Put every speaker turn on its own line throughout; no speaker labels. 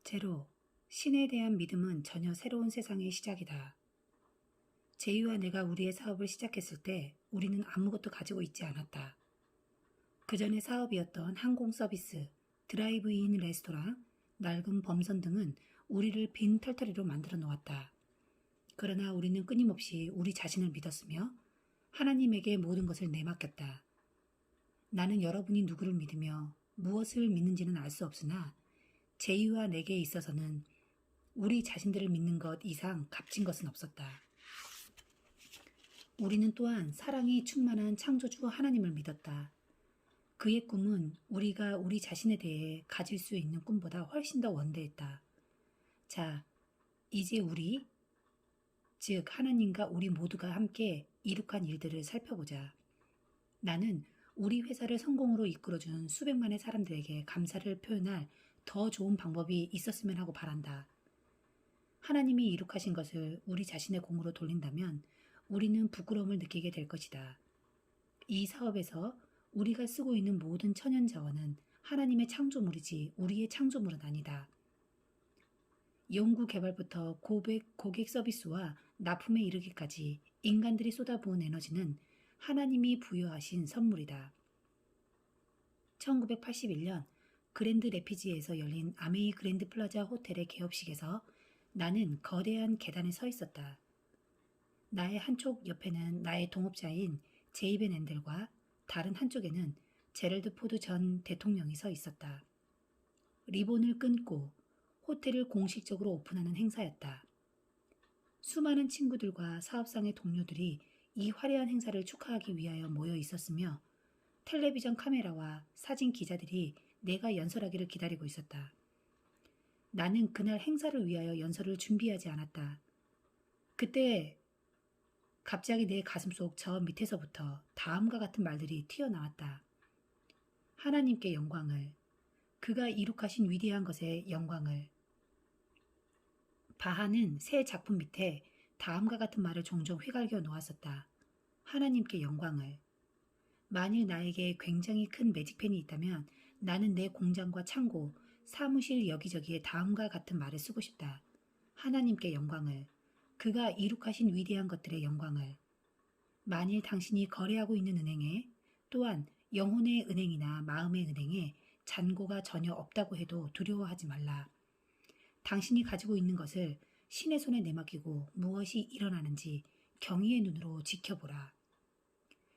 제로, 신에 대한 믿음은 전혀 새로운 세상의 시작이다. 제이와 내가 우리의 사업을 시작했을 때 우리는 아무것도 가지고 있지 않았다. 그 전에 사업이었던 항공 서비스, 드라이브인 레스토랑, 낡은 범선 등은 우리를 빈털터리로 만들어 놓았다. 그러나 우리는 끊임없이 우리 자신을 믿었으며 하나님에게 모든 것을 내맡겼다. 나는 여러분이 누구를 믿으며 무엇을 믿는지는 알 수 없으나 제이와 내게 있어서는 우리 자신들을 믿는 것 이상 값진 것은 없었다. 우리는 또한 사랑이 충만한 창조주 하나님을 믿었다. 그의 꿈은 우리가 우리 자신에 대해 가질 수 있는 꿈보다 훨씬 더 원대했다. 자, 이제 우리, 즉 하나님과 우리 모두가 함께 이룩한 일들을 살펴보자. 나는 우리 회사를 성공으로 이끌어준 수백만의 사람들에게 감사를 표현할 더 좋은 방법이 있었으면 하고 바란다. 하나님이 이룩하신 것을 우리 자신의 공으로 돌린다면 우리는 부끄러움을 느끼게 될 것이다. 이 사업에서 우리가 쓰고 있는 모든 천연 자원은 하나님의 창조물이지 우리의 창조물은 아니다. 연구 개발부터 고객 서비스와 납품에 이르기까지 인간들이 쏟아부은 에너지는 하나님이 부여하신 선물이다. 1981년 그랜드 레피지에서 열린 아메이 그랜드 플라자 호텔의 개업식에서 나는 거대한 계단에 서 있었다. 나의 한쪽 옆에는 나의 동업자인 제이벤 앤델과 다른 한쪽에는 제럴드 포드 전 대통령이 서 있었다. 리본을 끊고 호텔을 공식적으로 오픈하는 행사였다. 수많은 친구들과 사업상의 동료들이 이 화려한 행사를 축하하기 위하여 모여 있었으며 텔레비전 카메라와 사진 기자들이 내가 연설하기를 기다리고 있었다. 나는 그날 행사를 위하여 연설을 준비하지 않았다. 그때 갑자기 내 가슴속 저 밑에서부터 다음과 같은 말들이 튀어나왔다. 하나님께 영광을, 그가 이룩하신 위대한 것에 영광을. 바하는 새 작품 밑에 다음과 같은 말을 종종 휘갈겨 놓았었다. 하나님께 영광을. 만일 나에게 굉장히 큰 매직펜이 있다면 나는 내 공장과 창고, 사무실 여기저기에 다음과 같은 말을 쓰고 싶다. 하나님께 영광을. 그가 이룩하신 위대한 것들의 영광을. 만일 당신이 거래하고 있는 은행에 또한 영혼의 은행이나 마음의 은행에 잔고가 전혀 없다고 해도 두려워하지 말라. 당신이 가지고 있는 것을 신의 손에 내맡기고 무엇이 일어나는지 경의의 눈으로 지켜보라.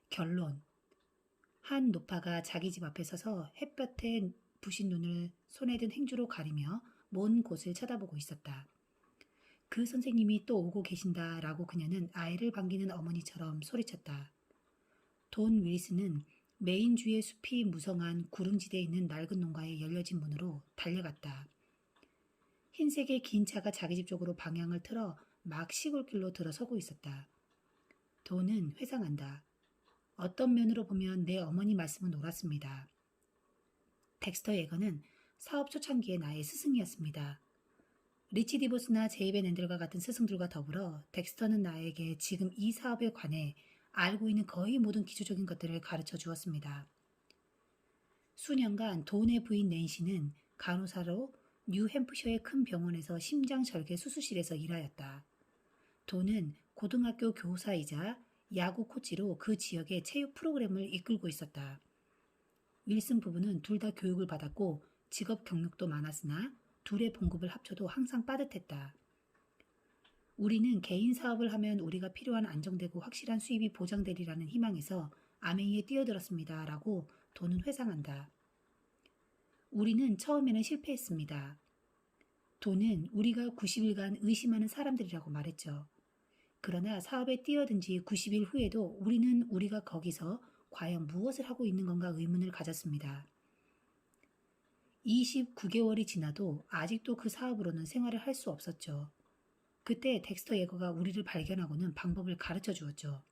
결론. 한 노파가 자기 집 앞에 서서 햇볕에 부신 눈을 손에 든 행주로 가리며 먼 곳을 쳐다보고 있었다. 그 선생님이 또 오고 계신다라고 그녀는 아이를 반기는 어머니처럼 소리쳤다. 돈 윌스는 메인주의 숲이 무성한 구릉지대에 있는 낡은 농가에 열려진 문으로 달려갔다. 흰색의 긴 차가 자기 집 쪽으로 방향을 틀어 막 시골길로 들어서고 있었다. 돈은 회상한다. 어떤 면으로 보면 내 어머니 말씀은 옳았습니다. 덱스터 예거는 사업 초창기의 나의 스승이었습니다. 리치 디보스나 제이벤 앤들과 같은 스승들과 더불어 덱스터는 나에게 지금 이 사업에 관해 알고 있는 거의 모든 기초적인 것들을 가르쳐 주었습니다. 수년간 돈의 부인 낸시는 간호사로 뉴햄프셔의 큰 병원에서 심장절개 수술실에서 일하였다. 돈은 고등학교 교사이자 야구 코치로 그 지역의 체육 프로그램을 이끌고 있었다. 윌슨 부부는 둘 다 교육을 받았고 직업 경력도 많았으나 둘의 봉급을 합쳐도 항상 빠듯했다. 우리는 개인 사업을 하면 우리가 필요한 안정되고 확실한 수입이 보장되리라는 희망에서 아메이에 뛰어들었습니다. 라고 돈은 회상한다. 우리는 처음에는 실패했습니다. 돈은 우리가 90일간 의심하는 사람들이라고 말했죠. 그러나 사업에 뛰어든 지 90일 후에도 우리는 우리가 거기서 과연 무엇을 하고 있는 건가 의문을 가졌습니다. 29개월이 지나도 아직도 그 사업으로는 생활을 할 수 없었죠. 그때 덱스터 예거가 우리를 발견하고는 방법을 가르쳐 주었죠.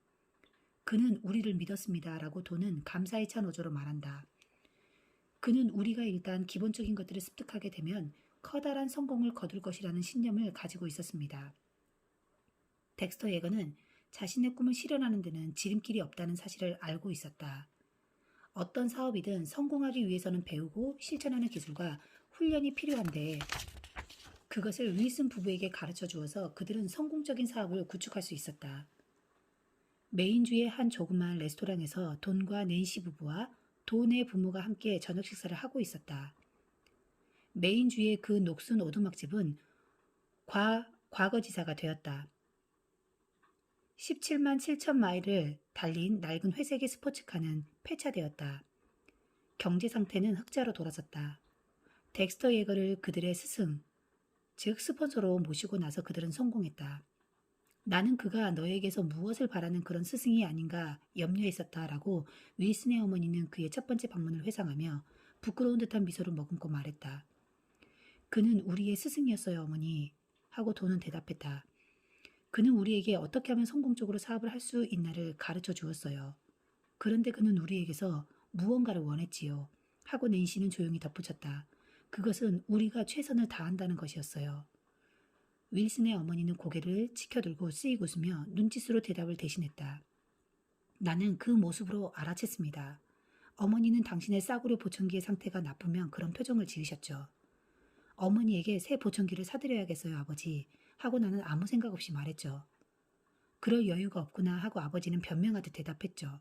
그는 우리를 믿었습니다. 라고 돈은 감사에 찬 어조로 말한다. 그는 우리가 일단 기본적인 것들을 습득하게 되면 커다란 성공을 거둘 것이라는 신념을 가지고 있었습니다. 덱스터 예거는 자신의 꿈을 실현하는 데는 지름길이 없다는 사실을 알고 있었다. 어떤 사업이든 성공하기 위해서는 배우고 실천하는 기술과 훈련이 필요한데 그것을 윌슨 부부에게 가르쳐 주어서 그들은 성공적인 사업을 구축할 수 있었다. 메인주의 한 조그만 레스토랑에서 돈과 낸시 부부와 돈의 부모가 함께 저녁 식사를 하고 있었다. 메인주의 그 녹슨 오두막집은 과거지사가 되었다. 17만 7천 마일을 달린 낡은 회색의 스포츠카는 폐차되었다. 경제 상태는 흑자로 돌아섰다. 덱스터 예거를 그들의 스승, 즉 스폰서로 모시고 나서 그들은 성공했다. 나는 그가 너에게서 무엇을 바라는 그런 스승이 아닌가 염려했었다라고 윌슨의 어머니는 그의 첫 번째 방문을 회상하며 부끄러운 듯한 미소를 머금고 말했다. 그는 우리의 스승이었어요, 어머니. 하고 돈은 대답했다. 그는 우리에게 어떻게 하면 성공적으로 사업을 할 수 있나를 가르쳐 주었어요. 그런데 그는 우리에게서 무언가를 원했지요. 하고 낸시는 조용히 덧붙였다. 그것은 우리가 최선을 다한다는 것이었어요. 윌슨의 어머니는 고개를 치켜들고 씩 웃으며 눈짓으로 대답을 대신했다. 나는 그 모습으로 알아챘습니다. 어머니는 당신의 싸구려 보청기의 상태가 나쁘면 그런 표정을 지으셨죠. 어머니에게 새 보청기를 사드려야겠어요, 아버지. 하고 나는 아무 생각 없이 말했죠. 그럴 여유가 없구나 하고 아버지는 변명하듯 대답했죠.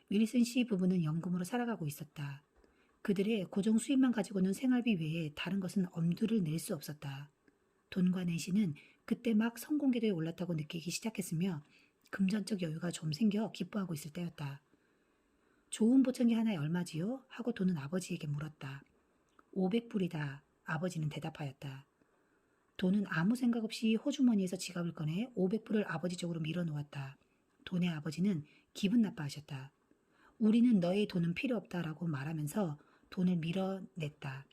윌슨 씨 부부는 연금으로 살아가고 있었다. 그들의 고정 수입만 가지고는 생활비 외에 다른 것은 엄두를 낼 수 없었다. 돈과 낸시는 그때 막 성공 궤도에 올랐다고 느끼기 시작했으며 금전적 여유가 좀 생겨 기뻐하고 있을 때였다. 좋은 보청기 하나에 얼마지요? 하고 돈은 아버지에게 물었다. 500불이다. 아버지는 대답하였다. 돈은 아무 생각 없이 호주머니에서 지갑을 꺼내 500불을 아버지 쪽으로 밀어놓았다. 돈의 아버지는 기분 나빠하셨다. 우리는 너의 돈은 필요 없다라고 말하면서 돈을 밀어냈다.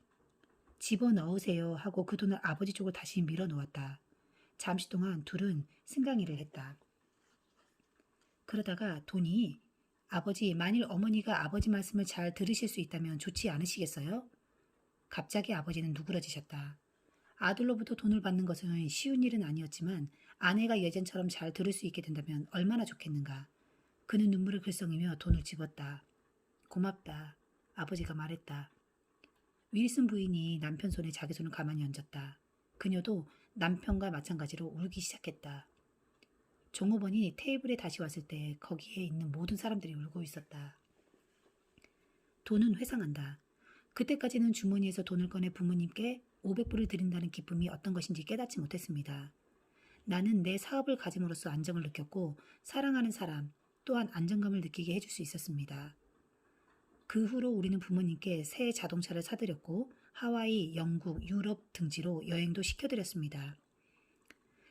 집어넣으세요 하고 그 돈을 아버지 쪽으로 다시 밀어놓았다. 잠시 동안 둘은 승강이를 했다. 그러다가 돈이 아버지, 만일 어머니가 아버지 말씀을 잘 들으실 수 있다면 좋지 않으시겠어요? 갑자기 아버지는 누그러지셨다. 아들로부터 돈을 받는 것은 쉬운 일은 아니었지만 아내가 예전처럼 잘 들을 수 있게 된다면 얼마나 좋겠는가. 그는 눈물을 글썽이며 돈을 집었다. 고맙다. 아버지가 말했다. 윌슨 부인이 남편 손에 자기 손을 가만히 얹었다. 그녀도 남편과 마찬가지로 울기 시작했다. 종업원이 테이블에 다시 왔을 때 거기에 있는 모든 사람들이 울고 있었다. 돈은 회상한다. 그때까지는 주머니에서 돈을 꺼내 부모님께 500불을 드린다는 기쁨이 어떤 것인지 깨닫지 못했습니다. 나는 내 사업을 가짐으로써 안정을 느꼈고 사랑하는 사람 또한 안정감을 느끼게 해줄 수 있었습니다. 그 후로 우리는 부모님께 새 자동차를 사드렸고 하와이, 영국, 유럽 등지로 여행도 시켜드렸습니다.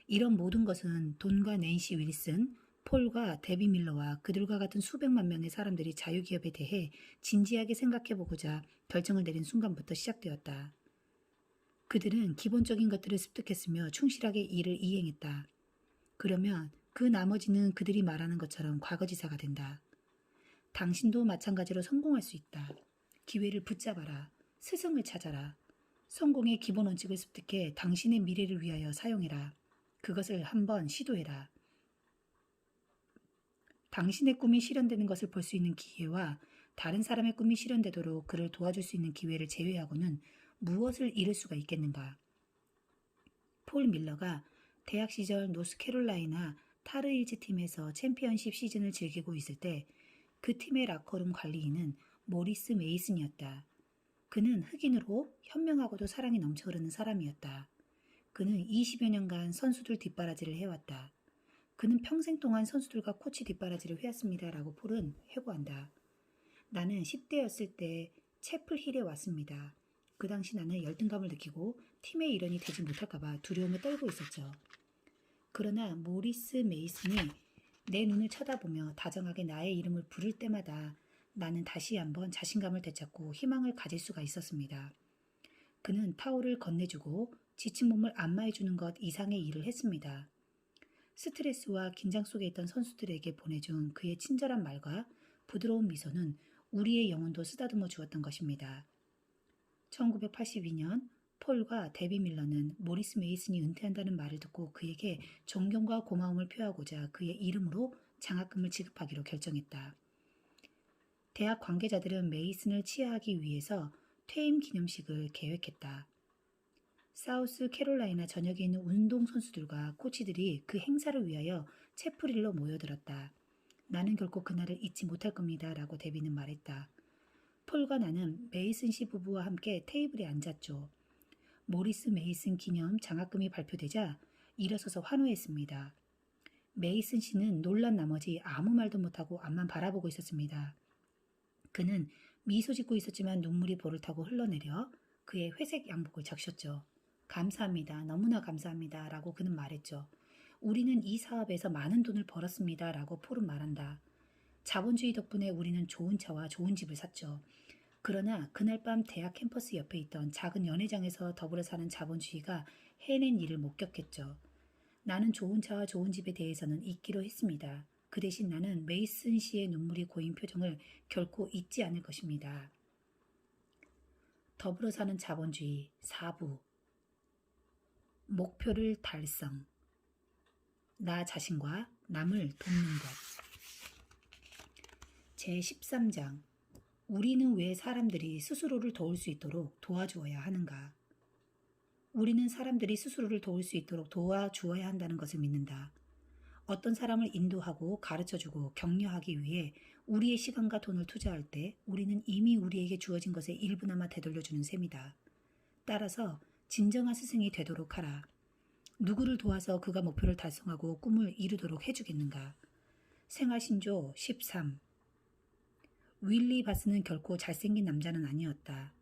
이런 모든 것은 돈과 낸시 윌슨, 폴과 데비 밀러와 그들과 같은 수백만 명의 사람들이 자유기업에 대해 진지하게 생각해보고자 결정을 내린 순간부터 시작되었다. 그들은 기본적인 것들을 습득했으며 충실하게 일을 이행했다. 그러면 그 나머지는 그들이 말하는 것처럼 과거지사가 된다. 당신도 마찬가지로 성공할 수 있다. 기회를 붙잡아라. 스승을 찾아라. 성공의 기본 원칙을 습득해 당신의 미래를 위하여 사용해라. 그것을 한번 시도해라. 당신의 꿈이 실현되는 것을 볼 수 있는 기회와 다른 사람의 꿈이 실현되도록 그를 도와줄 수 있는 기회를 제외하고는 무엇을 잃을 수가 있겠는가? 폴 밀러가 대학 시절 노스캐롤라이나 타르일즈 팀에서 챔피언십 시즌을 즐기고 있을 때 그 팀의 라커룸 관리인은 모리스 메이슨이었다. 그는 흑인으로 현명하고도 사랑이 넘쳐 흐르는 사람이었다. 그는 20여 년간 선수들 뒷바라지를 해왔다. 그는 평생 동안 선수들과 코치 뒷바라지를 해왔습니다. 라고 폴은 회고한다. 나는 10대였을 때 채플힐에 왔습니다. 그 당시 나는 열등감을 느끼고 팀의 일원이 되지 못할까봐 두려움을 떨고 있었죠. 그러나 모리스 메이슨이 내 눈을 쳐다보며 다정하게 나의 이름을 부를 때마다 나는 다시 한번 자신감을 되찾고 희망을 가질 수가 있었습니다. 그는 타올을 건네주고 지친 몸을 안마해주는 것 이상의 일을 했습니다. 스트레스와 긴장 속에 있던 선수들에게 보내준 그의 친절한 말과 부드러운 미소는 우리의 영혼도 쓰다듬어 주었던 것입니다. 1982년 폴과 데비 밀러는 모리스 메이슨이 은퇴한다는 말을 듣고 그에게 존경과 고마움을 표하고자 그의 이름으로 장학금을 지급하기로 결정했다. 대학 관계자들은 메이슨을 치하하기 위해서 퇴임 기념식을 계획했다. 사우스 캐롤라이나 전역에 있는 운동선수들과 코치들이 그 행사를 위하여 채프릴로 모여들었다. 나는 결코 그날을 잊지 못할 겁니다. 라고 데비는 말했다. 폴과 나는 메이슨 씨 부부와 함께 테이블에 앉았죠. 모리스 메이슨 기념 장학금이 발표되자 일어서서 환호했습니다. 메이슨 씨는 놀란 나머지 아무 말도 못하고 앞만 바라보고 있었습니다. 그는 미소 짓고 있었지만 눈물이 볼을 타고 흘러내려 그의 회색 양복을 적셨죠. 감사합니다. 너무나 감사합니다. 라고 그는 말했죠. 우리는 이 사업에서 많은 돈을 벌었습니다. 라고 폴은 말한다. 자본주의 덕분에 우리는 좋은 차와 좋은 집을 샀죠. 그러나 그날 밤 대학 캠퍼스 옆에 있던 작은 연회장에서 더불어 사는 자본주의가 해낸 일을 목격했죠. 나는 좋은 차와 좋은 집에 대해서는 잊기로 했습니다. 그 대신 나는 메이슨 씨의 눈물이 고인 표정을 결코 잊지 않을 것입니다. 더불어 사는 자본주의 4부 목표를 달성 나 자신과 남을 돕는 것 제13장 우리는 왜 사람들이 스스로를 도울 수 있도록 도와주어야 하는가? 우리는 사람들이 스스로를 도울 수 있도록 도와주어야 한다는 것을 믿는다. 어떤 사람을 인도하고 가르쳐주고 격려하기 위해 우리의 시간과 돈을 투자할 때 우리는 이미 우리에게 주어진 것의 일부나마 되돌려주는 셈이다. 따라서 진정한 스승이 되도록 하라. 누구를 도와서 그가 목표를 달성하고 꿈을 이루도록 해주겠는가? 생활신조 13 윌리 바스는 결코 잘생긴 남자는 아니었다.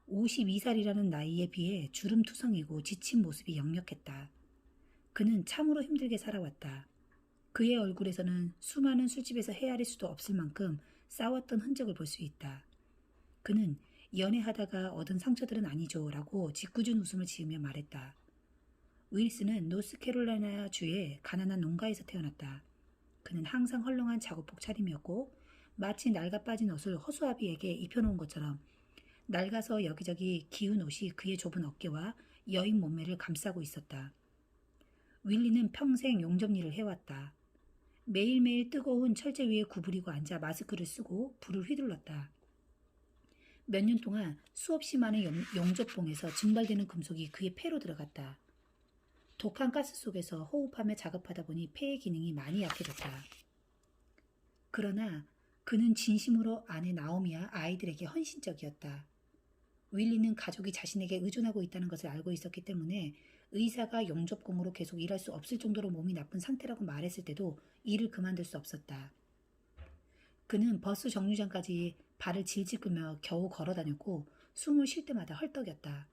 52살이라는 나이에 비해 주름투성이고 지친 모습이 역력했다. 그는 참으로 힘들게 살아왔다. 그의 얼굴에서는 수많은 술집에서 헤아릴 수도 없을 만큼 싸웠던 흔적을 볼 수 있다. 그는 연애하다가 얻은 상처들은 아니죠 라고 짓궂은 웃음을 지으며 말했다. 윌스는 노스캐롤라이나 주의 가난한 농가에서 태어났다. 그는 항상 헐렁한 작업복 차림이었고 마치 낡아 빠진 옷을 허수아비에게 입혀놓은 것처럼 낡아서 여기저기 기운 옷이 그의 좁은 어깨와 여인 몸매를 감싸고 있었다. 윌리는 평생 용접일을 해왔다. 매일매일 뜨거운 철제 위에 구부리고 앉아 마스크를 쓰고 불을 휘둘렀다. 몇 년 동안 수없이 많은 용접봉에서 증발되는 금속이 그의 폐로 들어갔다. 독한 가스 속에서 호흡하며 작업하다 보니 폐의 기능이 많이 약해졌다. 그러나 그는 진심으로 아내 나오미와 아이들에게 헌신적이었다. 윌리는 가족이 자신에게 의존하고 있다는 것을 알고 있었기 때문에 의사가 용접공으로 계속 일할 수 없을 정도로 몸이 나쁜 상태라고 말했을 때도 일을 그만둘 수 없었다. 그는 버스 정류장까지 발을 질질 끌며 겨우 걸어 다녔고 숨을 쉴 때마다 헐떡였다.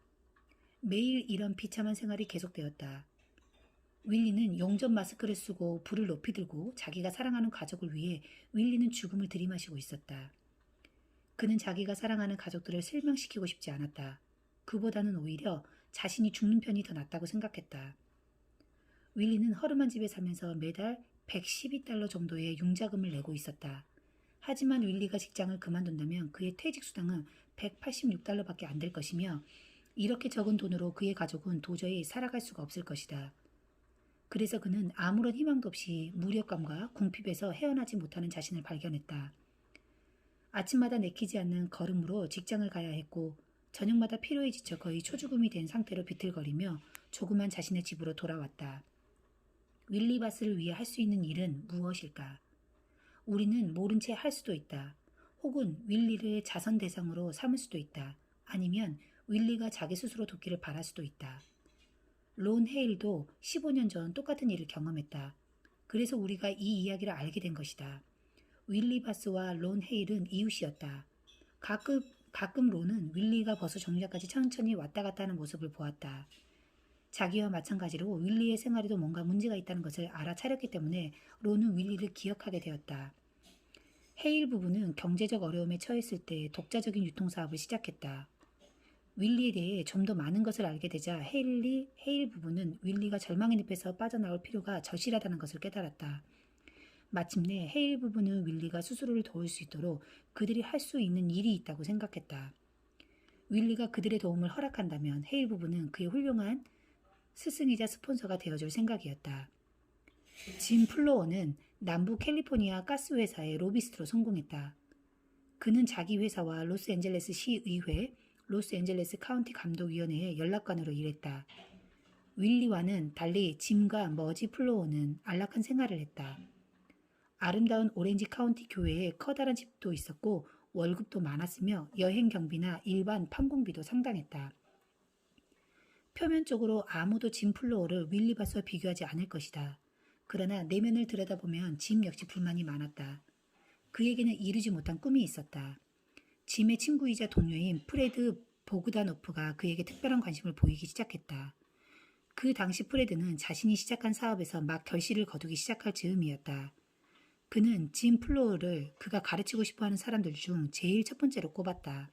매일 이런 비참한 생활이 계속되었다. 윌리는 용접 마스크를 쓰고 불을 높이 들고 자기가 사랑하는 가족을 위해 윌리는 죽음을 들이마시고 있었다. 그는 자기가 사랑하는 가족들을 실망시키고 싶지 않았다. 그보다는 오히려 자신이 죽는 편이 더 낫다고 생각했다. 윌리는 허름한 집에 살면서 매달 112달러 정도의 융자금을 내고 있었다. 하지만 윌리가 직장을 그만둔다면 그의 퇴직 수당은 186달러밖에 안 될 것이며 이렇게 적은 돈으로 그의 가족은 도저히 살아갈 수가 없을 것이다. 그래서 그는 아무런 희망도 없이 무력감과 궁핍에서 헤어나지 못하는 자신을 발견했다. 아침마다 내키지 않는 걸음으로 직장을 가야 했고 저녁마다 피로에 지쳐 거의 초죽음이 된 상태로 비틀거리며 조그만 자신의 집으로 돌아왔다. 윌리 바스를 위해 할 수 있는 일은 무엇일까? 우리는 모른 채 할 수도 있다. 혹은 윌리를 자선 대상으로 삼을 수도 있다. 아니면 윌리가 자기 스스로 돕기를 바랄 수도 있다. 론 헤일도 15년 전 똑같은 일을 경험했다. 그래서 우리가 이 이야기를 알게 된 것이다. 윌리 바스와 론 헤일은 이웃이었다. 가끔 론은 윌리가 버스 정류장까지 천천히 왔다 갔다 하는 모습을 보았다. 자기와 마찬가지로 윌리의 생활에도 뭔가 문제가 있다는 것을 알아차렸기 때문에 론은 윌리를 기억하게 되었다. 헤일 부부는 경제적 어려움에 처했을 때 독자적인 유통사업을 시작했다. 윌리에 대해 좀 더 많은 것을 알게 되자 헤일 부부는 윌리가 절망의 늪에서 빠져나올 필요가 절실하다는 것을 깨달았다. 마침내 헤일 부부는 윌리가 스스로를 도울 수 있도록 그들이 할 수 있는 일이 있다고 생각했다. 윌리가 그들의 도움을 허락한다면 헤일 부부는 그의 훌륭한 스승이자 스폰서가 되어줄 생각이었다. 짐 플로어는 남부 캘리포니아 가스회사의 로비스트로 성공했다. 그는 자기 회사와 로스앤젤레스 시의회, 로스앤젤레스 카운티 감독위원회의 연락관으로 일했다. 윌리와는 달리 짐과 머지 플로어는 안락한 생활을 했다. 아름다운 오렌지 카운티 교회에 커다란 집도 있었고 월급도 많았으며 여행 경비나 일반 판공비도 상당했다. 표면적으로 아무도 짐 플로어를 윌리바스와 비교하지 않을 것이다. 그러나 내면을 들여다보면 짐 역시 불만이 많았다. 그에게는 이루지 못한 꿈이 있었다. 짐의 친구이자 동료인 프레드 보그다노프가 그에게 특별한 관심을 보이기 시작했다. 그 당시 프레드는 자신이 시작한 사업에서 막 결실을 거두기 시작할 즈음이었다. 그는 짐 플로어를 그가 가르치고 싶어하는 사람들 중 제일 첫 번째로 꼽았다.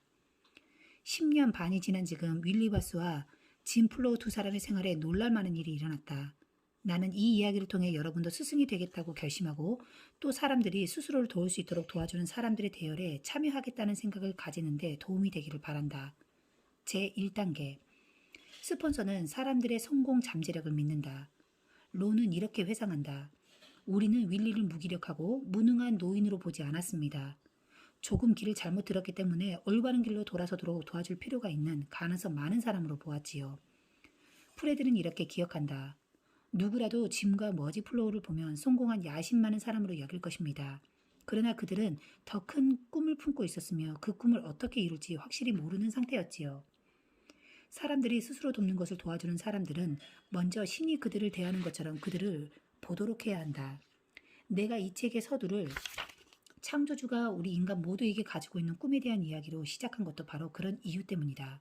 10년 반이 지난 지금 윌리바스와 짐 플로어 두 사람의 생활에 놀랄만한 일이 일어났다. 나는 이 이야기를 통해 여러분도 스승이 되겠다고 결심하고 또 사람들이 스스로를 도울 수 있도록 도와주는 사람들의 대열에 참여하겠다는 생각을 가지는 데 도움이 되기를 바란다. 제1단계. 스폰서는 사람들의 성공 잠재력을 믿는다. 론은 이렇게 회상한다. 우리는 윌리를 무기력하고 무능한 노인으로 보지 않았습니다. 조금 길을 잘못 들었기 때문에 올바른 길로 돌아서도록 도와줄 필요가 있는 가능성 많은 사람으로 보았지요. 프레드는 이렇게 기억한다. 누구라도 짐과 머지 플로우를 보면 성공한 야심 많은 사람으로 여길 것입니다. 그러나 그들은 더 큰 꿈을 품고 있었으며 그 꿈을 어떻게 이룰지 확실히 모르는 상태였지요. 사람들이 스스로 돕는 것을 도와주는 사람들은 먼저 신이 그들을 대하는 것처럼 그들을 보도록 해야 한다. 내가 이 책의 서두를 창조주가 우리 인간 모두에게 가지고 있는 꿈에 대한 이야기로 시작한 것도 바로 그런 이유 때문이다.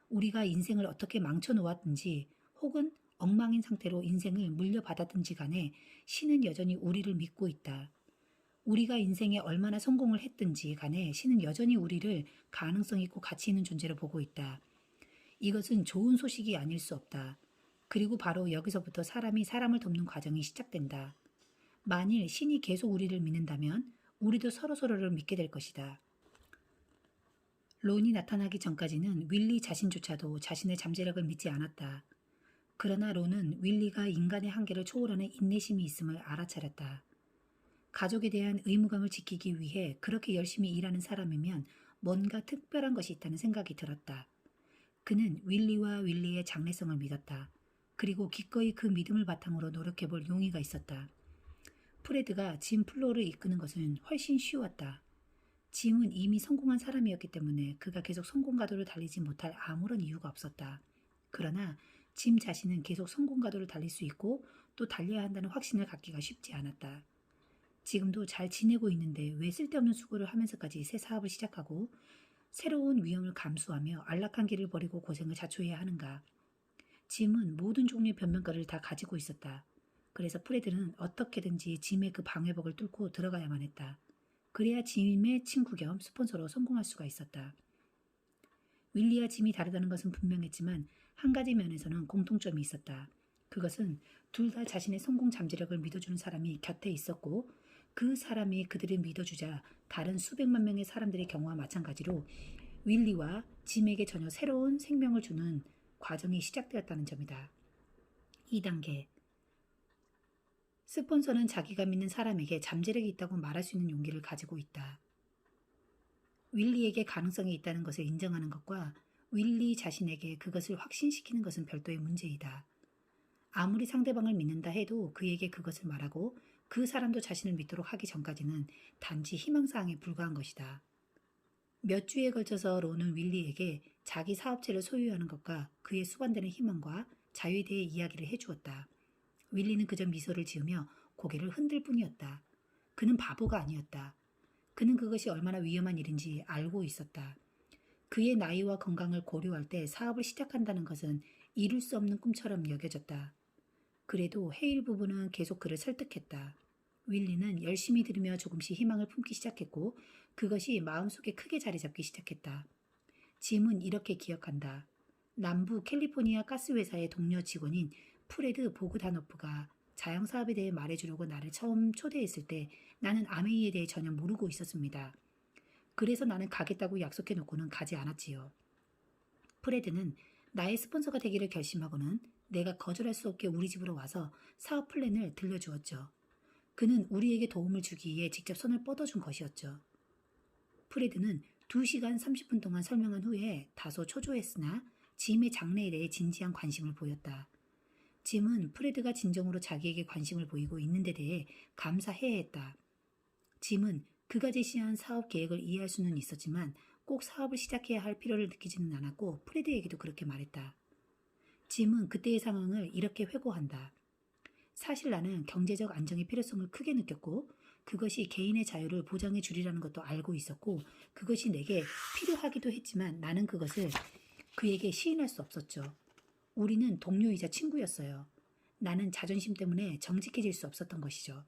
우리가 인생을 어떻게 망쳐놓았든지 혹은 엉망인 상태로 인생을 물려받았든지 간에 신은 여전히 우리를 믿고 있다. 우리가 인생에 얼마나 성공을 했든지 간에 신은 여전히 우리를 가능성 있고 가치 있는 존재로 보고 있다. 이것은 좋은 소식이 아닐 수 없다. 그리고 바로 여기서부터 사람이 사람을 돕는 과정이 시작된다. 만일 신이 계속 우리를 믿는다면 우리도 서로서로를 믿게 될 것이다. 론이 나타나기 전까지는 윌리 자신조차도 자신의 잠재력을 믿지 않았다. 그러나 론은 윌리가 인간의 한계를 초월하는 인내심이 있음을 알아차렸다. 가족에 대한 의무감을 지키기 위해 그렇게 열심히 일하는 사람이면 뭔가 특별한 것이 있다는 생각이 들었다. 그는 윌리와 윌리의 장래성을 믿었다. 그리고 기꺼이 그 믿음을 바탕으로 노력해볼 용의가 있었다. 프레드가 짐 플로어를 이끄는 것은 훨씬 쉬웠다. 짐은 이미 성공한 사람이었기 때문에 그가 계속 성공 가도를 달리지 못할 아무런 이유가 없었다. 그러나 짐 자신은 계속 성공 가도를 달릴 수 있고 또 달려야 한다는 확신을 갖기가 쉽지 않았다. 지금도 잘 지내고 있는데 왜 쓸데없는 수고를 하면서까지 새 사업을 시작하고 새로운 위험을 감수하며 안락한 길을 버리고 고생을 자초해야 하는가. 짐은 모든 종류의 변명거리를 다 가지고 있었다. 그래서 프레드는 어떻게든지 짐의 그 방해벽을 뚫고 들어가야만 했다. 그래야 짐의 친구 겸 스폰서로 성공할 수가 있었다. 윌리와 짐이 다르다는 것은 분명했지만 한 가지 면에서는 공통점이 있었다. 그것은 둘 다 자신의 성공 잠재력을 믿어주는 사람이 곁에 있었고 그 사람이 그들을 믿어주자 다른 수백만 명의 사람들의 경우와 마찬가지로 윌리와 짐에게 전혀 새로운 생명을 주는 과정이 시작되었다는 점이다. 2단계. 스폰서는 자기가 믿는 사람에게 잠재력이 있다고 말할 수 있는 용기를 가지고 있다. 윌리에게 가능성이 있다는 것을 인정하는 것과 윌리 자신에게 그것을 확신시키는 것은 별도의 문제이다. 아무리 상대방을 믿는다 해도 그에게 그것을 말하고 그 사람도 자신을 믿도록 하기 전까지는 단지 희망사항에 불과한 것이다. 몇 주에 걸쳐서 론은 윌리에게 자기 사업체를 소유하는 것과 그에 수반되는 희망과 자유에 대해 이야기를 해주었다. 윌리는 그저 미소를 지으며 고개를 흔들 뿐이었다. 그는 바보가 아니었다. 그는 그것이 얼마나 위험한 일인지 알고 있었다. 그의 나이와 건강을 고려할 때 사업을 시작한다는 것은 이룰 수 없는 꿈처럼 여겨졌다. 그래도 헤일 부부는 계속 그를 설득했다. 윌리는 열심히 들으며 조금씩 희망을 품기 시작했고 그것이 마음속에 크게 자리 잡기 시작했다. 짐은 이렇게 기억한다. 남부 캘리포니아 가스회사의 동료 직원인 프레드 보그다노프가 자영사업에 대해 말해주려고 나를 처음 초대했을 때 나는 아메이에 대해 전혀 모르고 있었습니다. 그래서 나는 가겠다고 약속해놓고는 가지 않았지요. 프레드는 나의 스폰서가 되기를 결심하고는 내가 거절할 수 없게 우리 집으로 와서 사업 플랜을 들려주었죠. 그는 우리에게 도움을 주기 위해 직접 손을 뻗어준 것이었죠. 프레드는 2시간 30분 동안 설명한 후에 다소 초조했으나 짐의 장래에 대해 진지한 관심을 보였다. 짐은 프레드가 진정으로 자기에게 관심을 보이고 있는 데 대해 감사해했다. 짐은 그가 제시한 사업 계획을 이해할 수는 있었지만 꼭 사업을 시작해야 할 필요를 느끼지는 않았고 프레드에게도 그렇게 말했다. 짐은 그때의 상황을 이렇게 회고한다. 사실 나는 경제적 안정의 필요성을 크게 느꼈고 그것이 개인의 자유를 보장해 주리라는 것도 알고 있었고 그것이 내게 필요하기도 했지만 나는 그것을 그에게 시인할 수 없었죠. 우리는 동료이자 친구였어요. 나는 자존심 때문에 정직해질 수 없었던 것이죠.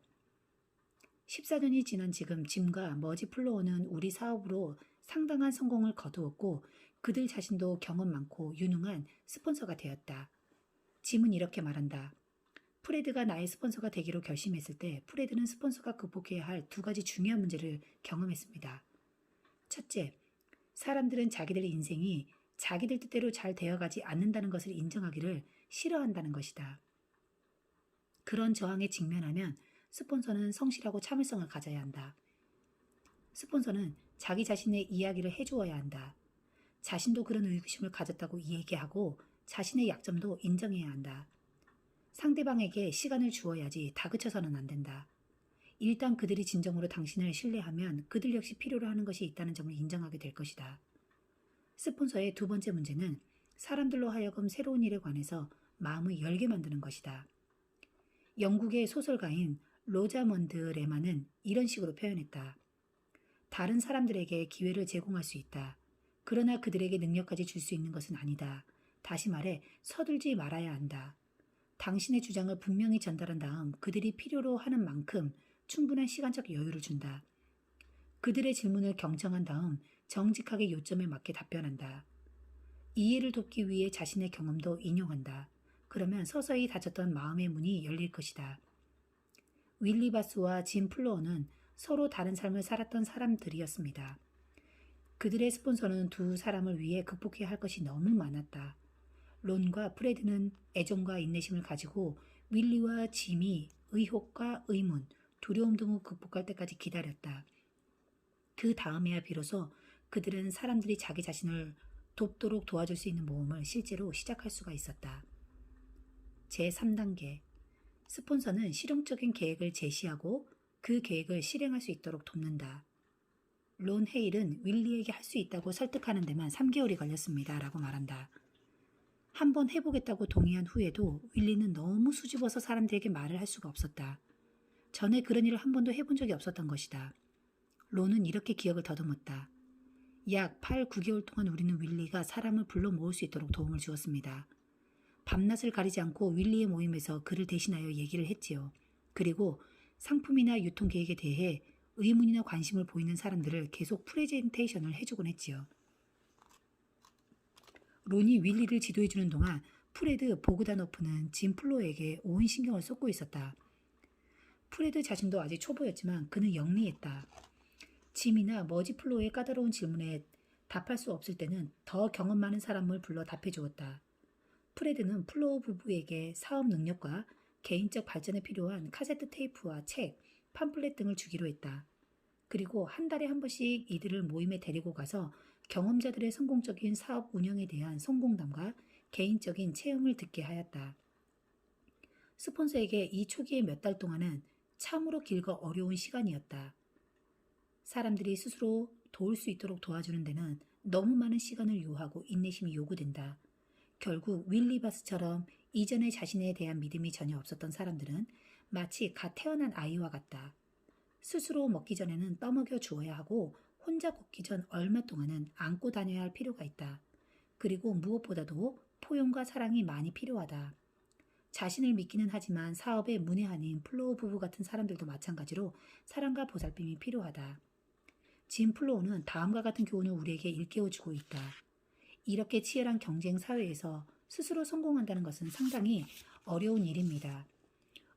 14년이 지난 지금 짐과 머지 플로어는 우리 사업으로 상당한 성공을 거두었고 그들 자신도 경험 많고 유능한 스폰서가 되었다. 짐은 이렇게 말한다. 프레드가 나의 스폰서가 되기로 결심했을 때 프레드는 스폰서가 극복해야 할 2가지 중요한 문제를 경험했습니다. 첫째, 사람들은 자기들 인생이 자기들 뜻대로 잘 되어가지 않는다는 것을 인정하기를 싫어한다는 것이다. 그런 저항에 직면하면 스폰서는 성실하고 참을성을 가져야 한다. 스폰서는 자기 자신의 이야기를 해주어야 한다. 자신도 그런 의구심을 가졌다고 얘기하고 자신의 약점도 인정해야 한다. 상대방에게 시간을 주어야지 다그쳐서는 안 된다. 일단 그들이 진정으로 당신을 신뢰하면 그들 역시 필요로 하는 것이 있다는 점을 인정하게 될 것이다. 스폰서의 2번째 문제는 사람들로 하여금 새로운 일에 관해서 마음을 열게 만드는 것이다. 영국의 소설가인 로자먼드 레만은 이런 식으로 표현했다. 다른 사람들에게 기회를 제공할 수 있다. 그러나 그들에게 능력까지 줄 수 있는 것은 아니다. 다시 말해 서둘지 말아야 한다. 당신의 주장을 분명히 전달한 다음 그들이 필요로 하는 만큼 충분한 시간적 여유를 준다. 그들의 질문을 경청한 다음 정직하게 요점에 맞게 답변한다. 이해를 돕기 위해 자신의 경험도 인용한다. 그러면 서서히 닫혔던 마음의 문이 열릴 것이다. 윌리 바스와 짐 플로어는 서로 다른 삶을 살았던 사람들이었습니다. 그들의 스폰서는 2 사람을 위해 극복해야 할 것이 너무 많았다. 론과 프레드는 애정과 인내심을 가지고 윌리와 짐이 의혹과 의문, 두려움 등을 극복할 때까지 기다렸다. 그 다음에야 비로소 그들은 사람들이 자기 자신을 돕도록 도와줄 수 있는 모험을 실제로 시작할 수가 있었다. 제3단계. 스폰서는 실용적인 계획을 제시하고 그 계획을 실행할 수 있도록 돕는다. 론 헤일은 윌리에게 할 수 있다고 설득하는 데만 3개월이 걸렸습니다. 라고 말한다. 한번 해보겠다고 동의한 후에도 윌리는 너무 수줍어서 사람들에게 말을 할 수가 없었다. 전에 그런 일을 한 번도 해본 적이 없었던 것이다. 론은 이렇게 기억을 더듬었다. 약 8, 9개월 동안 우리는 윌리가 사람을 불러 모을 수 있도록 도움을 주었습니다. 밤낮을 가리지 않고 윌리의 모임에서 그를 대신하여 얘기를 했지요. 그리고 상품이나 유통 계획에 대해 의문이나 관심을 보이는 사람들을 계속 프레젠테이션을 해주곤 했지요. 론이 윌리를 지도해주는 동안 프레드 보그다노프는 짐 플로에게 온 신경을 쏟고 있었다. 프레드 자신도 아직 초보였지만 그는 영리했다. 짐이나 머지 플로의 까다로운 질문에 답할 수 없을 때는 더 경험 많은 사람을 불러 답해주었다. 프레드는 플로우 부부에게 사업 능력과 개인적 발전에 필요한 카세트 테이프와 책, 팜플렛 등을 주기로 했다. 그리고 한 달에 한 번씩 이들을 모임에 데리고 가서 경험자들의 성공적인 사업 운영에 대한 성공담과 개인적인 체험을 듣게 하였다. 스폰서에게 이 초기의 몇 달 동안은 참으로 길고 어려운 시간이었다. 사람들이 스스로 도울 수 있도록 도와주는 데는 너무 많은 시간을 요하고 인내심이 요구된다. 결국 윌리바스처럼 이전에 자신에 대한 믿음이 전혀 없었던 사람들은 마치 갓 태어난 아이와 같다. 스스로 먹기 전에는 떠먹여 주어야 하고 혼자 걷기 전 얼마 동안은 안고 다녀야 할 필요가 있다. 그리고 무엇보다도 포용과 사랑이 많이 필요하다. 자신을 믿기는 하지만 사업에 문외한인 플로우 부부 같은 사람들도 마찬가지로 사랑과 보살핌이 필요하다. 짐 플로우는 다음과 같은 교훈을 우리에게 일깨워주고 있다. 이렇게 치열한 경쟁 사회에서 스스로 성공한다는 것은 상당히 어려운 일입니다.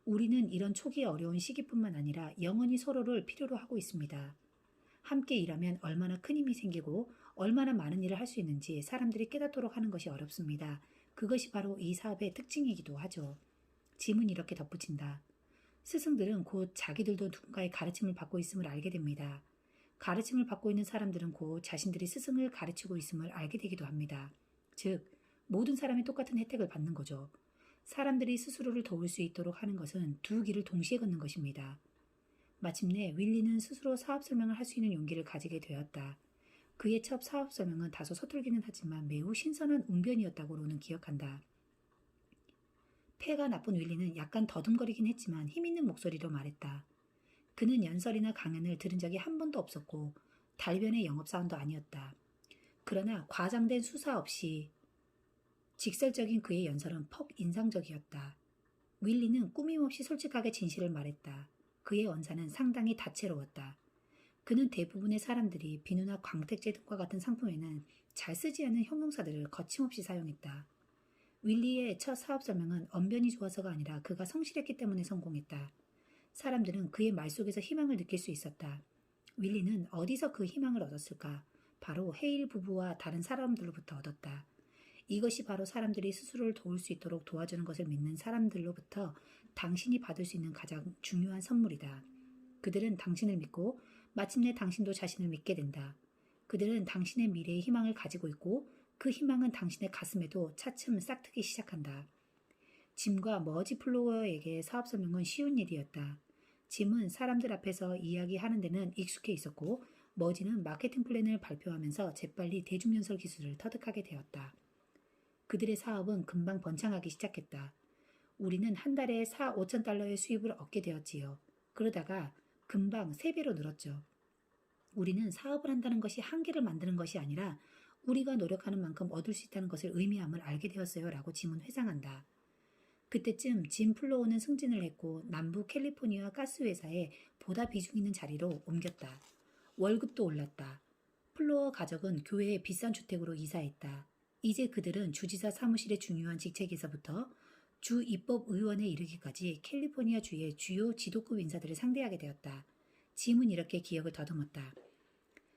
우리는 이런 초기의 어려운 시기뿐만 아니라 영원히 서로를 필요로 하고 있습니다. 함께 일하면 얼마나 큰 힘이 생기고 얼마나 많은 일을 할 수 있는지 사람들이 깨닫도록 하는 것이 어렵습니다. 그것이 바로 이 사업의 특징이기도 하죠. 짐은 이렇게 덧붙인다. 스승들은 곧 자기들도 누군가의 가르침을 받고 있음을 알게 됩니다. 가르침을 받고 있는 사람들은 곧 자신들이 스승을 가르치고 있음을 알게 되기도 합니다. 즉, 모든 사람이 똑같은 혜택을 받는 거죠. 사람들이 스스로를 도울 수 있도록 하는 것은 두 길을 동시에 걷는 것입니다. 마침내 윌리는 스스로 사업 설명을 할 수 있는 용기를 가지게 되었다. 그의 첫 사업 설명은 다소 서툴기는 하지만 매우 신선한 웅변이었다고 로는 기억한다. 폐가 나쁜 윌리는 약간 더듬거리긴 했지만 힘있는 목소리로 말했다. 그는 연설이나 강연을 들은 적이 한 번도 없었고 달변의 영업사원도 아니었다. 그러나 과장된 수사 없이 직설적인 그의 연설은 퍽 인상적이었다. 윌리는 꾸밈없이 솔직하게 진실을 말했다. 그의 언사는 상당히 다채로웠다. 그는 대부분의 사람들이 비누나 광택제 등과 같은 상품에는 잘 쓰지 않는 형용사들을 거침없이 사용했다. 윌리의 첫 사업 설명은 언변이 좋아서가 아니라 그가 성실했기 때문에 성공했다. 사람들은 그의 말 속에서 희망을 느낄 수 있었다. 윌리는 어디서 그 희망을 얻었을까? 바로 헤일 부부와 다른 사람들로부터 얻었다. 이것이 바로 사람들이 스스로를 도울 수 있도록 도와주는 것을 믿는 사람들로부터 당신이 받을 수 있는 가장 중요한 선물이다. 그들은 당신을 믿고 마침내 당신도 자신을 믿게 된다. 그들은 당신의 미래의 희망을 가지고 있고 그 희망은 당신의 가슴에도 차츰 싹트기 시작한다. 짐과 머지 플로어에게 사업 설명은 쉬운 일이었다. 짐은 사람들 앞에서 이야기하는 데는 익숙해 있었고 머지는 마케팅 플랜을 발표하면서 재빨리 대중연설 기술을 터득하게 되었다. 그들의 사업은 금방 번창하기 시작했다. 우리는 한 달에 4, 5천 달러의 수입을 얻게 되었지요. 그러다가 금방 3배로 늘었죠. 우리는 사업을 한다는 것이 한계를 만드는 것이 아니라 우리가 노력하는 만큼 얻을 수 있다는 것을 의미함을 알게 되었어요. 라고 짐은 회상한다. 그때쯤 짐 플로어는 승진을 했고 남부 캘리포니아 가스회사에 보다 비중 있는 자리로 옮겼다. 월급도 올랐다. 플로어 가족은 교회의 비싼 주택으로 이사했다. 이제 그들은 주지사 사무실의 중요한 직책에서부터 주 입법의원에 이르기까지 캘리포니아 주의 주요 지도급 인사들을 상대하게 되었다. 짐은 이렇게 기억을 더듬었다.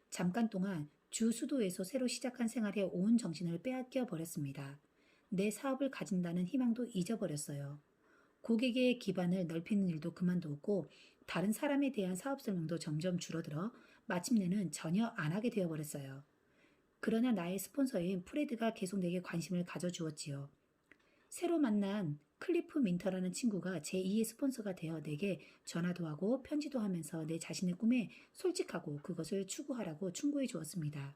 잠깐 동안 주 수도에서 새로 시작한 생활에 온 정신을 빼앗겨 버렸습니다. 내 사업을 가진다는 희망도 잊어버렸어요. 고객의 기반을 넓히는 일도 그만두었고 다른 사람에 대한 사업 설명도 점점 줄어들어 마침내는 전혀 안 하게 되어버렸어요. 그러나 나의 스폰서인 프레드가 계속 내게 관심을 가져주었지요. 새로 만난 클리프 민터라는 친구가 제2의 스폰서가 되어 내게 전화도 하고 편지도 하면서 내 자신의 꿈에 솔직하고 그것을 추구하라고 충고해 주었습니다.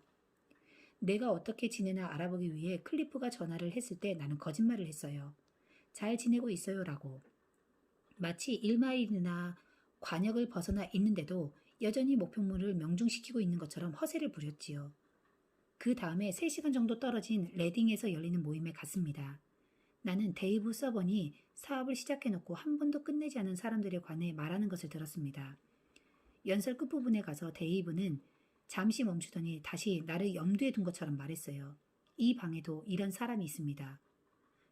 내가 어떻게 지내나 알아보기 위해 클리프가 전화를 했을 때 나는 거짓말을 했어요. 잘 지내고 있어요 라고. 마치 1마일이나 관역을 벗어나 있는데도 여전히 목표물을 명중시키고 있는 것처럼 허세를 부렸지요. 그 다음에 3시간 정도 떨어진 레딩에서 열리는 모임에 갔습니다. 나는 데이브 서번이 사업을 시작해놓고 한 번도 끝내지 않은 사람들에 관해 말하는 것을 들었습니다. 연설 끝부분에 가서 데이브는 잠시 멈추더니 다시 나를 염두에 둔 것처럼 말했어요. 이 방에도 이런 사람이 있습니다.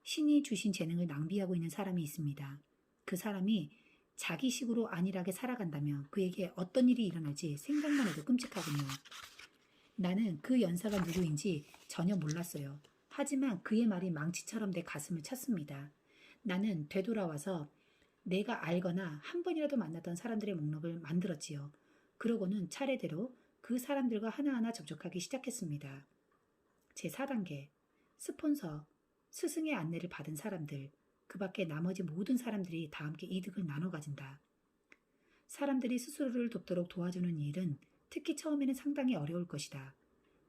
신이 주신 재능을 낭비하고 있는 사람이 있습니다. 그 사람이 자기식으로 안일하게 살아간다면 그에게 어떤 일이 일어날지 생각만 해도 끔찍하군요. 나는 그 연사가 누구인지 전혀 몰랐어요. 하지만 그의 말이 망치처럼 내 가슴을 쳤습니다. 나는 되돌아와서 내가 알거나 한 번이라도 만났던 사람들의 목록을 만들었지요. 그러고는 차례대로 그 사람들과 하나하나 접촉하기 시작했습니다. 제4단계 스폰서, 스승의 안내를 받은 사람들, 그 밖에 나머지 모든 사람들이 다 함께 이득을 나눠 가진다. 사람들이 스스로를 돕도록 도와주는 일은 특히 처음에는 상당히 어려울 것이다.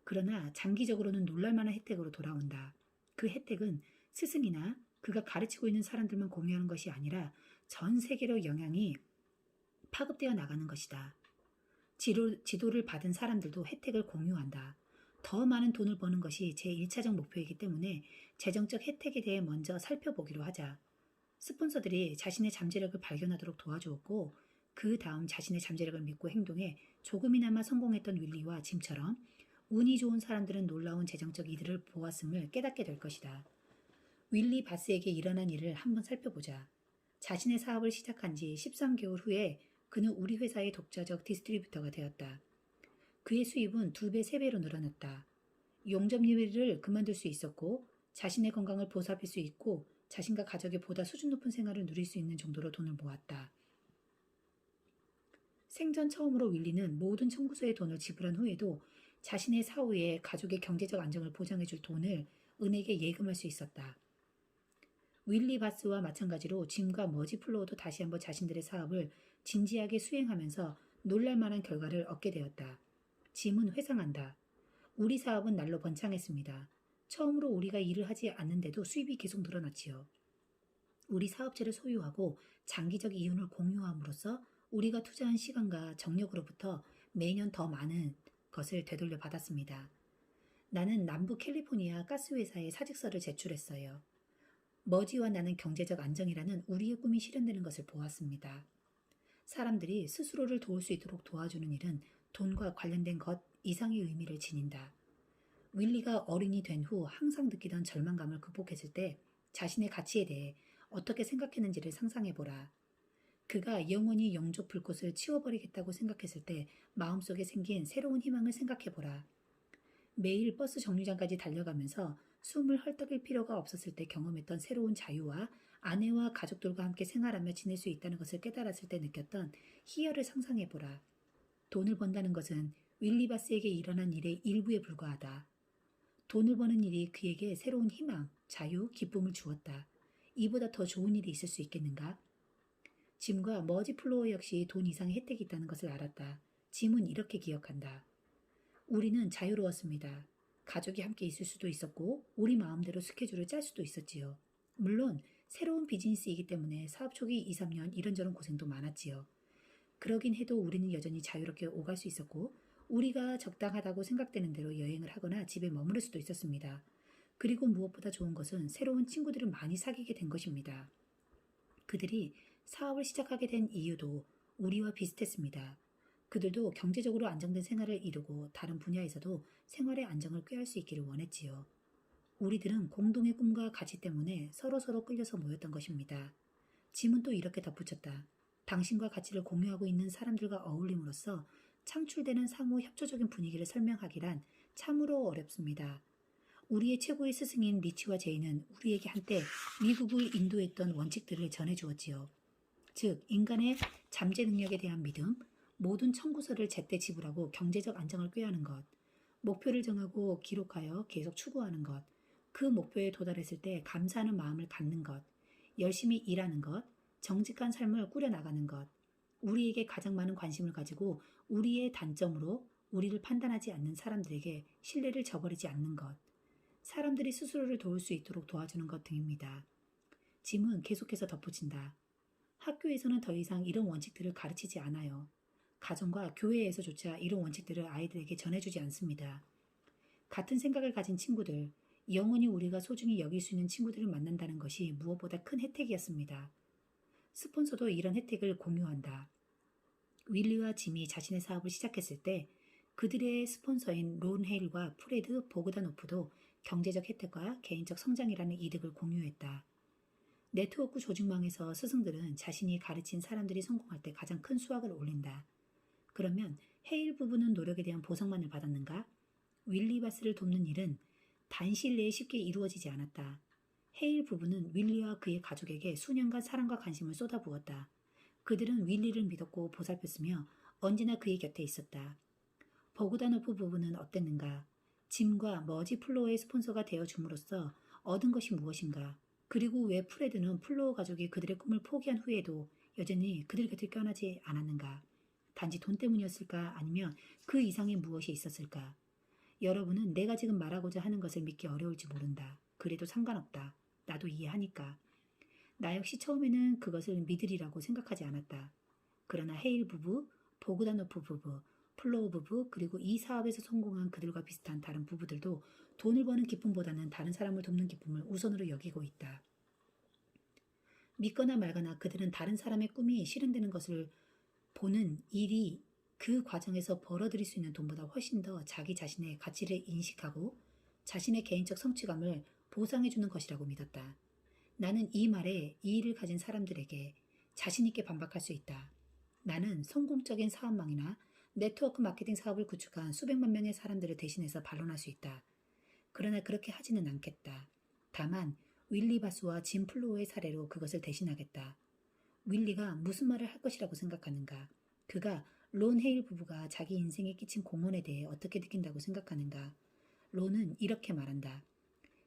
그러나 장기적으로는 놀랄만한 혜택으로 돌아온다. 그 혜택은 스승이나 그가 가르치고 있는 사람들만 공유하는 것이 아니라 전 세계로 영향이 파급되어 나가는 것이다. 지도를 받은 사람들도 혜택을 공유한다. 더 많은 돈을 버는 것이 제 1차적 목표이기 때문에 재정적 혜택에 대해 먼저 살펴보기로 하자. 스폰서들이 자신의 잠재력을 발견하도록 도와주었고 그 다음 자신의 잠재력을 믿고 행동해 조금이나마 성공했던 윌리와 짐처럼 운이 좋은 사람들은 놀라운 재정적 이득을 보았음을 깨닫게 될 것이다. 윌리 바스에게 일어난 일을 한번 살펴보자. 자신의 사업을 시작한 지 13개월 후에 그는 우리 회사의 독자적 디스트리뷰터가 되었다. 그의 수입은 2배, 3배로 늘어났다. 용접 일을 그만둘 수 있었고 자신의 건강을 보살필 수 있고 자신과 가족이 보다 수준 높은 생활을 누릴 수 있는 정도로 돈을 모았다. 생전 처음으로 윌리는 모든 청구서의 돈을 지불한 후에도 자신의 사후에 가족의 경제적 안정을 보장해줄 돈을 은행에 예금할 수 있었다. 윌리 바스와 마찬가지로 짐과 머지 플로어도 다시 한번 자신들의 사업을 진지하게 수행하면서 놀랄만한 결과를 얻게 되었다. 짐은 회상한다. 우리 사업은 날로 번창했습니다. 처음으로 우리가 일을 하지 않는데도 수입이 계속 늘어났지요. 우리 사업체를 소유하고 장기적 이윤을 공유함으로써 우리가 투자한 시간과 정력으로부터 매년 더 많은 것을 되돌려 받았습니다. 나는 남부 캘리포니아 가스회사에 사직서를 제출했어요. 머지와 나는 경제적 안정이라는 우리의 꿈이 실현되는 것을 보았습니다. 사람들이 스스로를 도울 수 있도록 도와주는 일은 돈과 관련된 것 이상의 의미를 지닌다. 윌리가 어른이 된 후 항상 느끼던 절망감을 극복했을 때 자신의 가치에 대해 어떻게 생각했는지를 상상해보라. 그가 영원히 영족 불꽃을 치워버리겠다고 생각했을 때 마음속에 생긴 새로운 희망을 생각해보라. 매일 버스 정류장까지 달려가면서 숨을 헐떡일 필요가 없었을 때 경험했던 새로운 자유와 아내와 가족들과 함께 생활하며 지낼 수 있다는 것을 깨달았을 때 느꼈던 희열을 상상해보라. 돈을 번다는 것은 윌리바스에게 일어난 일의 일부에 불과하다. 돈을 버는 일이 그에게 새로운 희망, 자유, 기쁨을 주었다. 이보다 더 좋은 일이 있을 수 있겠는가? 짐과 머지 플로어 역시 돈 이상의 혜택이 있다는 것을 알았다. 짐은 이렇게 기억한다. 우리는 자유로웠습니다. 가족이 함께 있을 수도 있었고 우리 마음대로 스케줄을 짤 수도 있었지요. 물론 새로운 비즈니스이기 때문에 사업 초기 2, 3년 이런저런 고생도 많았지요. 그러긴 해도 우리는 여전히 자유롭게 오갈 수 있었고 우리가 적당하다고 생각되는 대로 여행을 하거나 집에 머무를 수도 있었습니다. 그리고 무엇보다 좋은 것은 새로운 친구들을 많이 사귀게 된 것입니다. 그들이 사업을 시작하게 된 이유도 우리와 비슷했습니다. 그들도 경제적으로 안정된 생활을 이루고 다른 분야에서도 생활의 안정을 꾀할 수 있기를 원했지요. 우리들은 공동의 꿈과 가치 때문에 서로서로 끌려서 모였던 것입니다. 짐은 또 이렇게 덧붙였다. 당신과 가치를 공유하고 있는 사람들과 어울림으로써 창출되는 상호 협조적인 분위기를 설명하기란 참으로 어렵습니다. 우리의 최고의 스승인 리치와 제이는 우리에게 한때 미국을 인도했던 원칙들을 전해주었지요. 즉, 인간의 잠재 능력에 대한 믿음, 모든 청구서를 제때 지불하고 경제적 안정을 꾀하는 것, 목표를 정하고 기록하여 계속 추구하는 것, 그 목표에 도달했을 때 감사하는 마음을 갖는 것, 열심히 일하는 것, 정직한 삶을 꾸려나가는 것, 우리에게 가장 많은 관심을 가지고 우리의 단점으로 우리를 판단하지 않는 사람들에게 신뢰를 저버리지 않는 것, 사람들이 스스로를 도울 수 있도록 도와주는 것 등입니다. 짐은 계속해서 덧붙인다. 학교에서는 더 이상 이런 원칙들을 가르치지 않아요. 가정과 교회에서조차 이런 원칙들을 아이들에게 전해주지 않습니다. 같은 생각을 가진 친구들, 영원히 우리가 소중히 여길 수 있는 친구들을 만난다는 것이 무엇보다 큰 혜택이었습니다. 스폰서도 이런 혜택을 공유한다. 윌리와 짐이 자신의 사업을 시작했을 때 그들의 스폰서인 론 헤일과 프레드 보그다노프도 경제적 혜택과 개인적 성장이라는 이득을 공유했다. 네트워크 조직망에서 스승들은 자신이 가르친 사람들이 성공할 때 가장 큰 수확을 올린다. 그러면 헤일 부부는 노력에 대한 보상만을 받았는가? 윌리 바스를 돕는 일은 단시일 내에 쉽게 이루어지지 않았다. 헤일 부부는 윌리와 그의 가족에게 수년간 사랑과 관심을 쏟아부었다. 그들은 윌리를 믿었고 보살폈으며 언제나 그의 곁에 있었다. 버그다노프 부부는 어땠는가? 짐과 머지 플로어의 스폰서가 되어 줌으로써 얻은 것이 무엇인가? 그리고 왜 프레드는 플로어 가족이 그들의 꿈을 포기한 후에도 여전히 그들 곁을 껴나지 않았는가? 단지 돈 때문이었을까? 아니면 그 이상의 무엇이 있었을까? 여러분은 내가 지금 말하고자 하는 것을 믿기 어려울지 모른다. 그래도 상관없다. 나도 이해하니까. 나 역시 처음에는 그것을 믿으리라고 생각하지 않았다. 그러나 헤일 부부, 보그다노프 부부, 플로우 부부, 그리고 이 사업에서 성공한 그들과 비슷한 다른 부부들도 돈을 버는 기쁨보다는 다른 사람을 돕는 기쁨을 우선으로 여기고 있다. 믿거나 말거나 그들은 다른 사람의 꿈이 실현되는 것을 보는 일이 그 과정에서 벌어들일 수 있는 돈보다 훨씬 더 자기 자신의 가치를 인식하고 자신의 개인적 성취감을 보상해주는 것이라고 믿었다. 나는 이 말에 이의를 가진 사람들에게 자신있게 반박할 수 있다. 나는 성공적인 사업망이나 네트워크 마케팅 사업을 구축한 수백만 명의 사람들을 대신해서 반론할 수 있다. 그러나 그렇게 하지는 않겠다. 다만 윌리 바스와 짐 플로어의 사례로 그것을 대신하겠다. 윌리가 무슨 말을 할 것이라고 생각하는가? 그가 론 헤일 부부가 자기 인생에 끼친 공헌에 대해 어떻게 느낀다고 생각하는가? 론은 이렇게 말한다.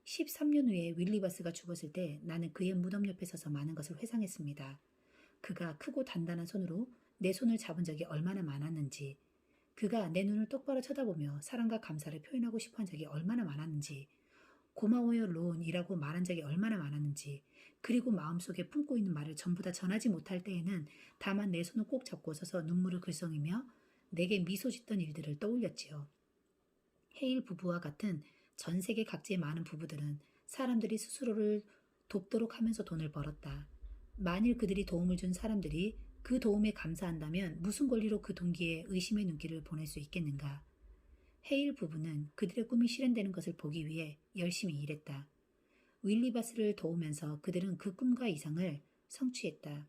13년 후에 윌리바스가 죽었을 때 나는 그의 무덤 옆에 서서 많은 것을 회상했습니다. 그가 크고 단단한 손으로 내 손을 잡은 적이 얼마나 많았는지, 그가 내 눈을 똑바로 쳐다보며 사랑과 감사를 표현하고 싶어 한 적이 얼마나 많았는지, 고마워요 론이라고 말한 적이 얼마나 많았는지, 그리고 마음속에 품고 있는 말을 전부 다 전하지 못할 때에는 다만 내 손을 꼭 잡고 서서 눈물을 글썽이며 내게 미소 짓던 일들을 떠올렸지요. 헤일 부부와 같은 전 세계 각지의 많은 부부들은 사람들이 스스로를 돕도록 하면서 돈을 벌었다. 만일 그들이 도움을 준 사람들이 그 도움에 감사한다면 무슨 권리로 그 동기에 의심의 눈길을 보낼 수 있겠는가? 헤일 부부는 그들의 꿈이 실현되는 것을 보기 위해 열심히 일했다. 윌리바스를 도우면서 그들은 그 꿈과 이상을 성취했다.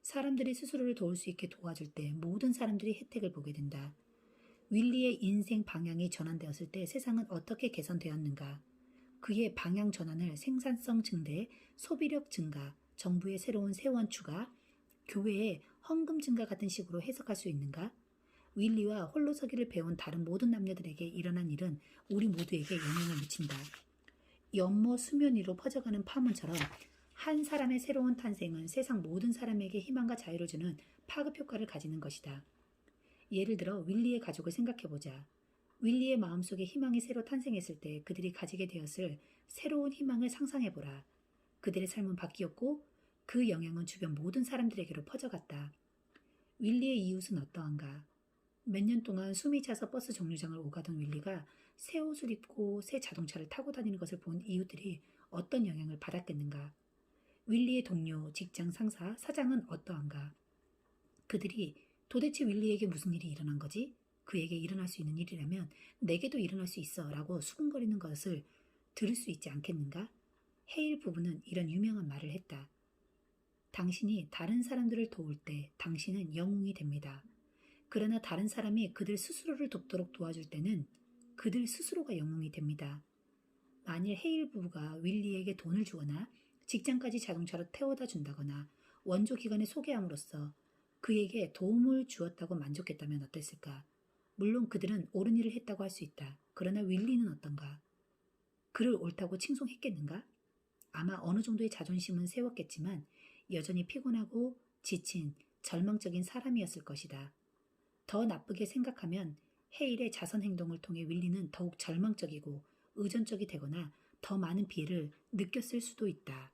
사람들이 스스로를 도울 수 있게 도와줄 때 모든 사람들이 혜택을 보게 된다. 윌리의 인생 방향이 전환되었을 때 세상은 어떻게 개선되었는가? 그의 방향 전환을 생산성 증대, 소비력 증가, 정부의 새로운 세원 추가, 교회의 헌금 증가 같은 식으로 해석할 수 있는가? 윌리와 홀로 서기를 배운 다른 모든 남녀들에게 일어난 일은 우리 모두에게 영향을 미친다. 연못 수면 위로 퍼져가는 파문처럼 한 사람의 새로운 탄생은 세상 모든 사람에게 희망과 자유를 주는 파급 효과를 가지는 것이다. 예를 들어 윌리의 가족을 생각해보자. 윌리의 마음속에 희망이 새로 탄생했을 때 그들이 가지게 되었을 새로운 희망을 상상해보라. 그들의 삶은 바뀌었고 그 영향은 주변 모든 사람들에게로 퍼져갔다. 윌리의 이웃은 어떠한가? 몇 년 동안 숨이 차서 버스 정류장을 오가던 윌리가 새 옷을 입고 새 자동차를 타고 다니는 것을 본 이웃들이 어떤 영향을 받았겠는가? 윌리의 동료, 직장 상사, 사장은 어떠한가? 그들이 도대체 윌리에게 무슨 일이 일어난 거지? 그에게 일어날 수 있는 일이라면 내게도 일어날 수 있어 라고 수군거리는 것을 들을 수 있지 않겠는가? 헤일 부부는 이런 유명한 말을 했다. 당신이 다른 사람들을 도울 때 당신은 영웅이 됩니다. 그러나 다른 사람이 그들 스스로를 돕도록 도와줄 때는 그들 스스로가 영웅이 됩니다. 만일 헤일 부부가 윌리에게 돈을 주거나 직장까지 자동차로 태워다 준다거나 원조 기관에 소개함으로써 그에게 도움을 주었다고 만족했다면 어땠을까? 물론 그들은 옳은 일을 했다고 할 수 있다. 그러나 윌리는 어떤가? 그를 옳다고 칭송했겠는가? 아마 어느 정도의 자존심은 세웠겠지만 여전히 피곤하고 지친 절망적인 사람이었을 것이다. 더 나쁘게 생각하면 헤일의 자선 행동을 통해 윌리는 더욱 절망적이고 의존적이 되거나 더 많은 피해를 느꼈을 수도 있다.